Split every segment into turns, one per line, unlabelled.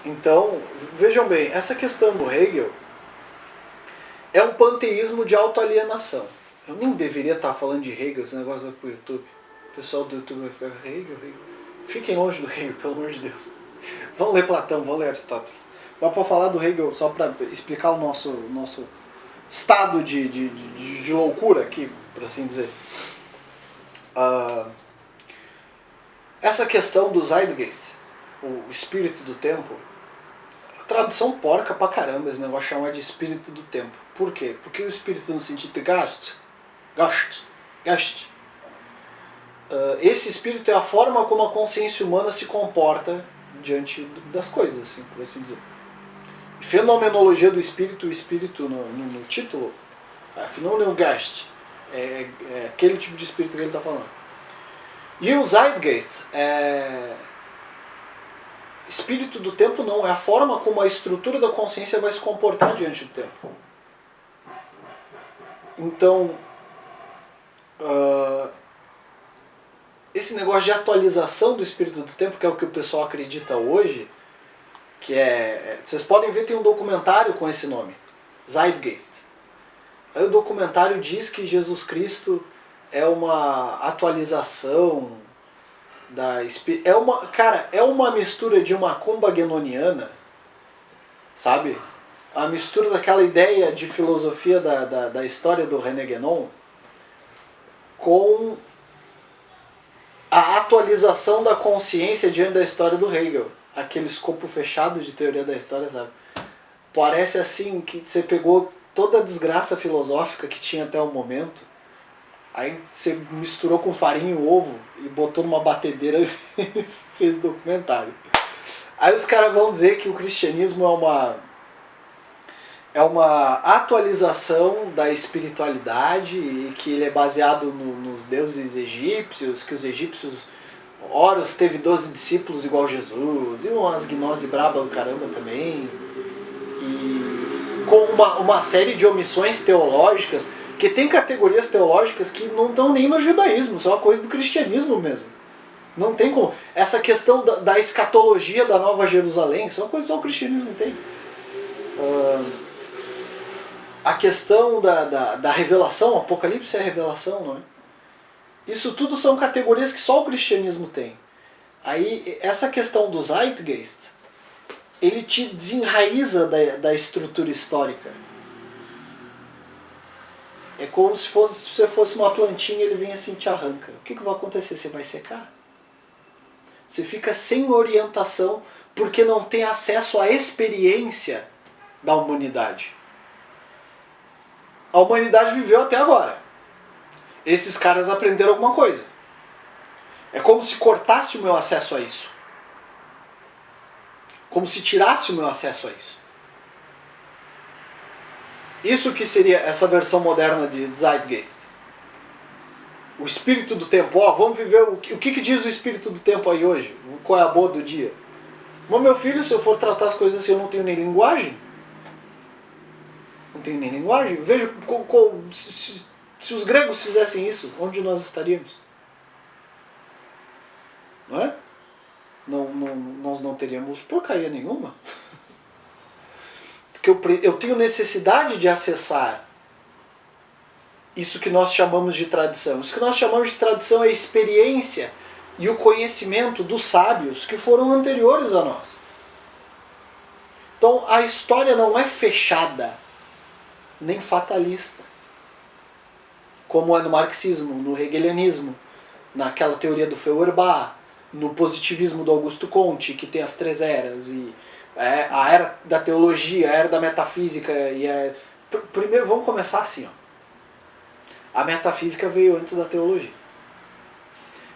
Então, vejam bem, essa questão do Hegel é um panteísmo de autoalienação. Eu nem deveria estar falando de Hegel, esse negócio vai pro YouTube. O pessoal do YouTube vai ficar, Hegel. Fiquem longe do Hegel, pelo amor de Deus. Vão ler Platão, vão ler Aristóteles. Mas para falar do Hegel, só para explicar o nosso estado de loucura aqui, por assim dizer. Essa questão do Zeitgeist, o espírito do tempo, a tradução porca pra caramba esse negócio chama de espírito do tempo. Por quê? Porque o espírito no sentido de Geist, esse espírito é a forma como a consciência humana se comporta diante das coisas, assim, por assim dizer. Fenomenologia do espírito, o espírito no título, Phänomengeist, é aquele tipo de espírito que ele está falando. E o Zeitgeist, espírito do tempo não, é a forma como a estrutura da consciência vai se comportar diante do tempo. Então, esse negócio de atualização do espírito do tempo, que é o que o pessoal acredita hoje, que vocês podem ver, tem um documentário com esse nome, Zeitgeist. Aí o documentário diz que Jesus Cristo é uma atualização é uma mistura de uma macumba guénoniana, sabe? A mistura daquela ideia de filosofia da história do René Guénon com a atualização da consciência diante da história do Hegel. Aquele escopo fechado de teoria da história, sabe? Parece assim que você pegou toda a desgraça filosófica que tinha até o momento, aí você misturou com farinha e ovo e botou numa batedeira e fez documentário. Aí os caras vão dizer que o cristianismo é uma atualização da espiritualidade e que ele é baseado nos deuses egípcios, que os egípcios, Horus teve 12 discípulos igual Jesus, e umas gnose braba do caramba também, e com uma série de omissões teológicas, que tem categorias teológicas que não estão nem no judaísmo, são uma coisa do cristianismo mesmo. Não tem como. Essa questão da escatologia da Nova Jerusalém, isso é uma coisa que só o cristianismo tem. A questão da revelação, o Apocalipse é a revelação, não é? Isso tudo são categorias que só o cristianismo tem. Aí, essa questão do Zeitgeist, ele te desenraiza da estrutura histórica. É como se você fosse uma plantinha e ele vem assim e te arranca. O que vai acontecer? Você vai secar. Você fica sem orientação porque não tem acesso à experiência da humanidade. A humanidade viveu até agora. Esses caras aprenderam alguma coisa. É como se cortasse o meu acesso a isso. Como se tirasse o meu acesso a isso. Isso que seria essa versão moderna de Zeitgeist. O espírito do tempo. Vamos viver o que diz o espírito do tempo aí hoje? Qual é a boa do dia? Mas meu filho, se eu for tratar as coisas assim, eu não tenho nem linguagem. Não tenho nem linguagem. Veja se os gregos fizessem isso, onde nós estaríamos? Não é? Nós não teríamos porcaria nenhuma. Porque eu tenho necessidade de acessar isso que nós chamamos de tradição. Isso que nós chamamos de tradição é a experiência e o conhecimento dos sábios que foram anteriores a nós. Então a história não é fechada, nem fatalista, como é no marxismo, no hegelianismo, naquela teoria do Feuerbach, no positivismo do Augusto Comte, que tem as 3 eras, e a era da teologia, a era da metafísica, primeiro vamos começar assim, A metafísica veio antes da teologia.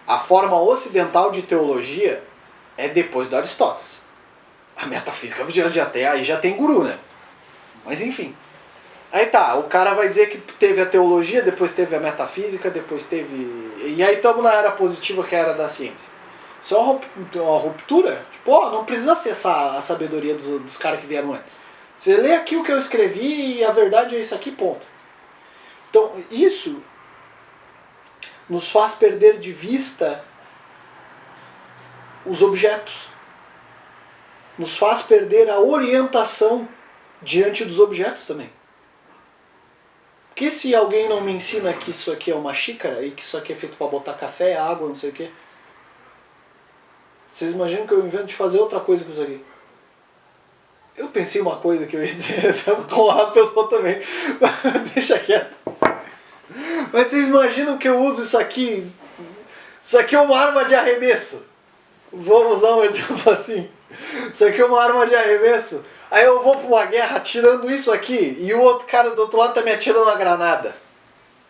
A forma ocidental de teologia é depois do Aristóteles. A metafísica aí já tem guru, né? Mas enfim. Aí tá, o cara vai dizer que teve a teologia, depois teve a metafísica, depois teve... E aí estamos na era positiva, que é a era da ciência. Isso é uma ruptura. Tipo, não precisa acessar a sabedoria dos caras que vieram antes. Você lê aqui o que eu escrevi e a verdade é isso aqui, ponto. Então, isso nos faz perder de vista os objetos. nos faz perder a orientação diante dos objetos também. Porque se alguém não me ensina que isso aqui é uma xícara e que isso aqui é feito para botar café, água, não sei o quê, vocês imaginam que eu invento de fazer outra coisa com isso aqui? Eu pensei uma coisa que eu ia dizer, com a pessoa também, deixa quieto. Mas vocês imaginam que eu uso isso aqui? Isso aqui é uma arma de arremesso. Vamos usar um exemplo assim. Isso aqui é uma arma de arremesso. Aí eu vou para uma guerra atirando isso aqui e o outro cara do outro lado tá me atirando uma granada.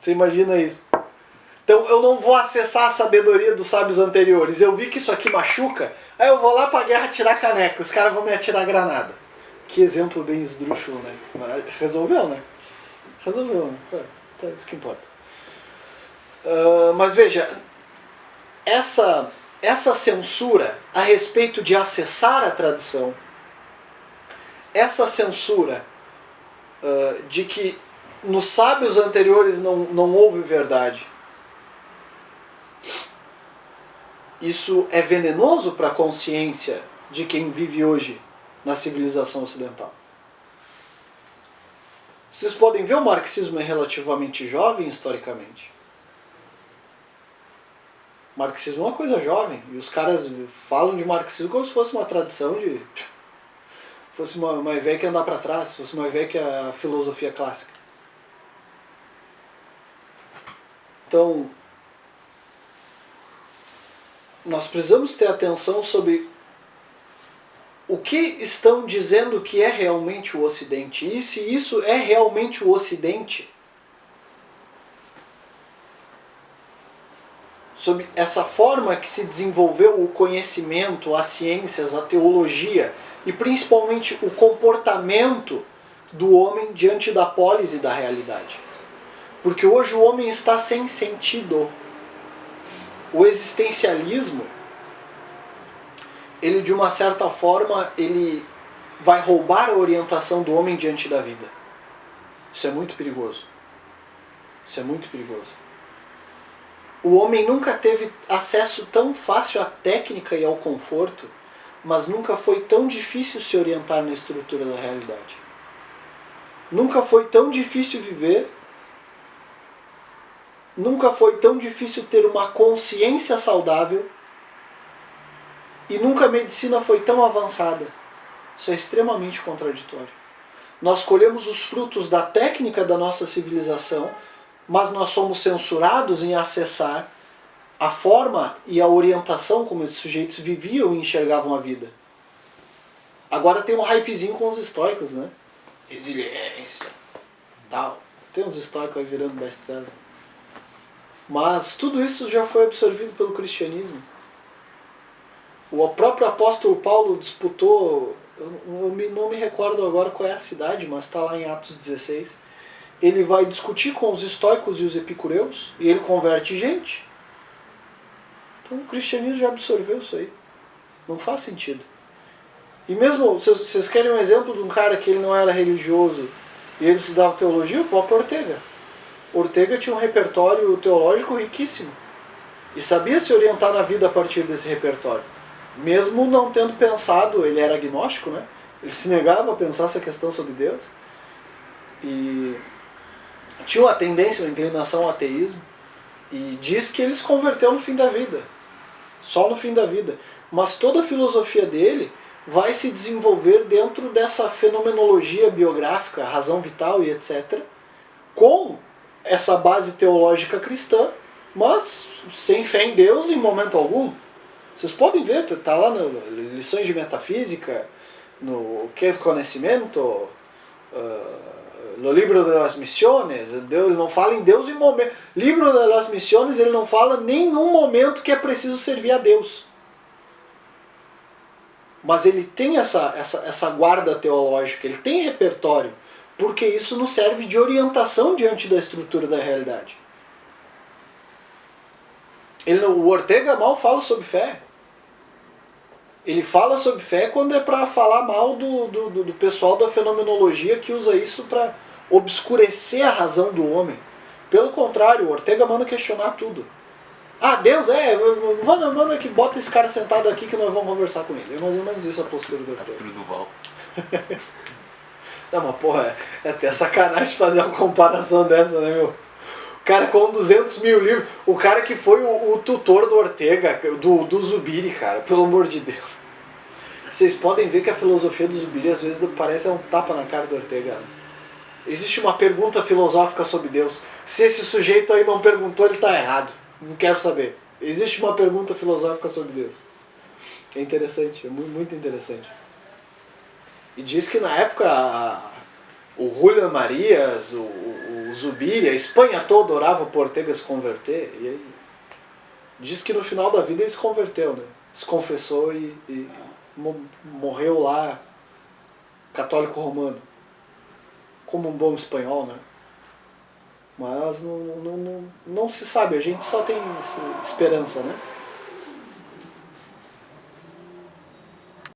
Você imagina isso? Então eu não vou acessar a sabedoria dos sábios anteriores. Eu vi que isso aqui machuca, aí eu vou lá pra guerra atirar caneca. Os caras vão me atirar granada. Que exemplo bem esdrúxulo, né? Resolveu, né? Resolveu, né? É isso que importa. Mas veja, essa censura a respeito de acessar a tradição, essa censura de que nos sábios anteriores não houve verdade, isso é venenoso para a consciência de quem vive hoje na civilização ocidental. Vocês podem ver, o marxismo é relativamente jovem historicamente. O marxismo é uma coisa jovem, e os caras falam de marxismo como se fosse uma tradição de... fosse uma ideia que andar para trás, fosse uma ideia que é a filosofia clássica. Então, nós precisamos ter atenção sobre o que estão dizendo que é realmente o Ocidente, e se isso é realmente o Ocidente, sobre essa forma que se desenvolveu o conhecimento, as ciências, a teologia e principalmente o comportamento do homem diante da polis e da realidade. Porque hoje o homem está sem sentido. O existencialismo, ele de uma certa forma, ele vai roubar a orientação do homem diante da vida. Isso é muito perigoso. Isso é muito perigoso. O homem nunca teve acesso tão fácil à técnica e ao conforto, mas nunca foi tão difícil se orientar na estrutura da realidade. Nunca foi tão difícil viver, nunca foi tão difícil ter uma consciência saudável, e nunca a medicina foi tão avançada. Isso é extremamente contraditório. Nós colhemos os frutos da técnica da nossa civilização, mas nós somos censurados em acessar a forma e a orientação como esses sujeitos viviam e enxergavam a vida. Agora tem um hypezinho com os estoicos, né? Resiliência, tal. Tem uns estoicos aí virando best-seller. Mas tudo isso já foi absorvido pelo cristianismo. O próprio apóstolo Paulo disputou, eu não me recordo agora qual é a cidade, mas está lá em Atos 16. Ele vai discutir com os estoicos e os epicureus, e ele converte gente. Então o cristianismo já absorveu isso aí. Não faz sentido. E mesmo, vocês querem um exemplo de um cara que ele não era religioso e ele estudava teologia? O próprio Ortega. Ortega tinha um repertório teológico riquíssimo. E sabia se orientar na vida a partir desse repertório. Mesmo não tendo pensado, ele era agnóstico, né? Ele se negava a pensar essa questão sobre Deus. E tinha uma tendência, uma inclinação ao ateísmo. E diz que ele se converteu no fim da vida. Só no fim da vida. Mas toda a filosofia dele vai se desenvolver dentro dessa fenomenologia biográfica, razão vital e etc., com essa base teológica cristã, mas sem fé em Deus em momento algum. Vocês podem ver, está lá nas lições de metafísica, no Que Conhecimento, no Livro de las Misiones. Ele não fala em Deus em momento. Livro de las Misiones, ele não fala em nenhum momento que é preciso servir a Deus. Mas ele tem essa guarda teológica, ele tem repertório, porque isso nos serve de orientação diante da estrutura da realidade. O Ortega mal fala sobre fé. Ele fala sobre fé quando é para falar mal do pessoal da fenomenologia que usa isso para obscurecer a razão do homem. Pelo contrário, o Ortega manda questionar tudo. Ah, Deus, manda que bota esse cara sentado aqui que nós vamos conversar com ele. É mais ou menos isso a postura do Ortega.
Arthur Duval.
Não, mas porra, é até sacanagem fazer uma comparação dessa, né, meu? O cara com 200 mil livros, o cara que foi o tutor do Ortega, do Zubiri, cara, pelo amor de Deus. Vocês podem ver que a filosofia do Zubiri às vezes parece um tapa na cara do Ortega. Né? Existe uma pergunta filosófica sobre Deus. Se esse sujeito aí não perguntou, ele está errado. Não quero saber. Existe uma pergunta filosófica sobre Deus. É interessante, é muito interessante. E diz que na época o Julián Marías, o Zubiri, a Espanha toda orava por Ortega se converter. E aí, diz que no final da vida ele se converteu, né? Se confessou e morreu lá católico romano. Como um bom espanhol, né? Mas não se sabe, a gente só tem esperança, né?